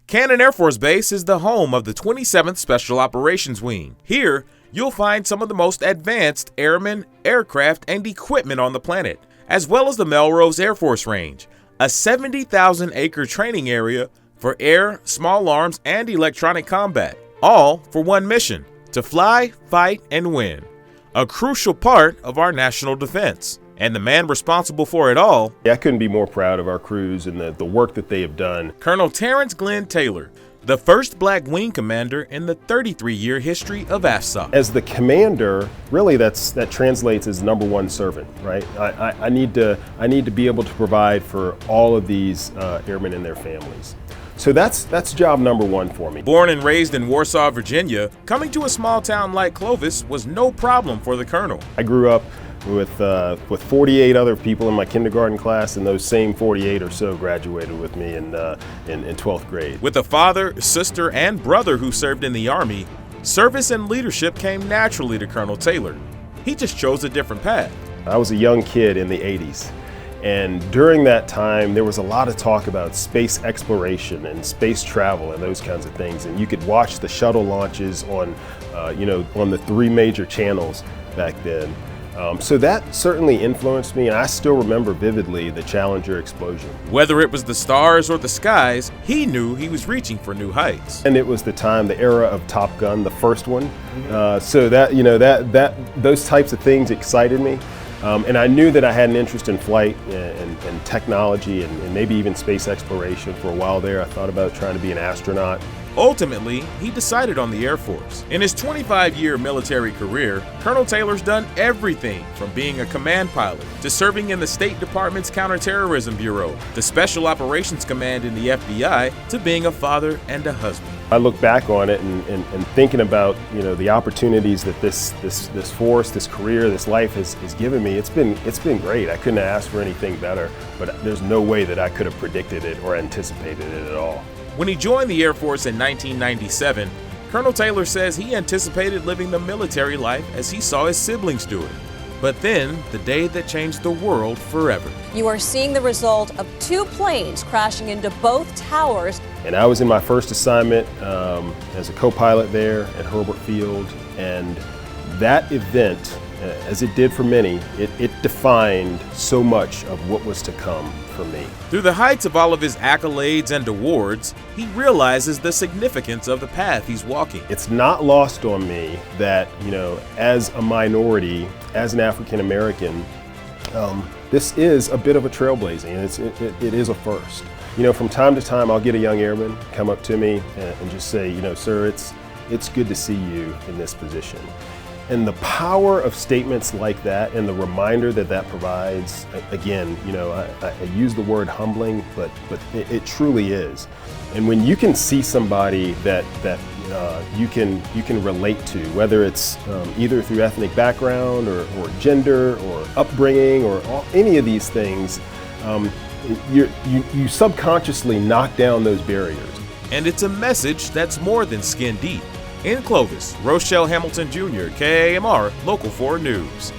Cannon Air Force Base is the home of the 27th Special Operations Wing. Here, you'll find some of the most advanced airmen, aircraft, and equipment on the planet, as well as the Melrose Air Force Range, a 70,000-acre training area for air, small arms, and electronic combat, all for one mission: to fly, fight, and win. A crucial part of our national defense. And the man responsible for it all, I couldn't be more proud of our crews and the work that they have done. Colonel Terrence Glenn Taylor, the first black wing commander in the 33-year history of AFSOC. As the commander, really that translates as number one servant, right? I need to be able to provide for all of these airmen and their families. So that's job number one for me. Born and raised in Warsaw, Virginia, coming to a small town like Clovis was no problem for the colonel. I grew up with 48 other people in my kindergarten class, and those same 48 or so graduated with me in 12th grade. With a father, sister, and brother who served in the Army, service and leadership came naturally to Colonel Taylor. He just chose a different path. I was a young kid in the 80s, and during that time there was a lot of talk about space exploration and space travel and those kinds of things, and you could watch the shuttle launches on the 3 major channels back then. So that certainly influenced me, and I still remember vividly the Challenger explosion. Whether it was the stars or the skies, he knew he was reaching for new heights. And it was the era of Top Gun, the first one. So that those types of things excited me. And I knew that I had an interest in flight and technology and maybe even space exploration. For a while there, I thought about trying to be an astronaut. Ultimately, he decided on the Air Force. In his 25-year military career, Colonel Taylor's done everything from being a command pilot to serving in the State Department's Counterterrorism Bureau, the Special Operations Command in the FBI, to being a father and a husband. I look back on it and thinking about the opportunities that this force, this career, this life has given me. It's been great. I couldn't have asked for anything better, but there's no way that I could have predicted it or anticipated it at all. When he joined the Air Force in 1997, Colonel Taylor says he anticipated living the military life as he saw his siblings do it. But then, the day that changed the world forever. You are seeing the result of 2 planes crashing into both towers. And I was in my first assignment as a co-pilot there at Herbert Field, and that event, as it did for many, it defined so much of what was to come for me. Through the heights of all of his accolades and awards, he realizes the significance of the path he's walking. It's not lost on me that, as a minority, as an African American, this is a bit of a trailblazing, and it is a first. From time to time, I'll get a young airman come up to me and just say, sir, it's good to see you in this position. And the power of statements like that and the reminder that provides, again, I use the word humbling, but it truly is. And when you can see somebody that you can relate to, whether it's either through ethnic background or gender or upbringing or any of these things, you subconsciously knock down those barriers. And it's a message that's more than skin deep. In Clovis, Rochelle Hamilton Jr., KAMR Local 4 News.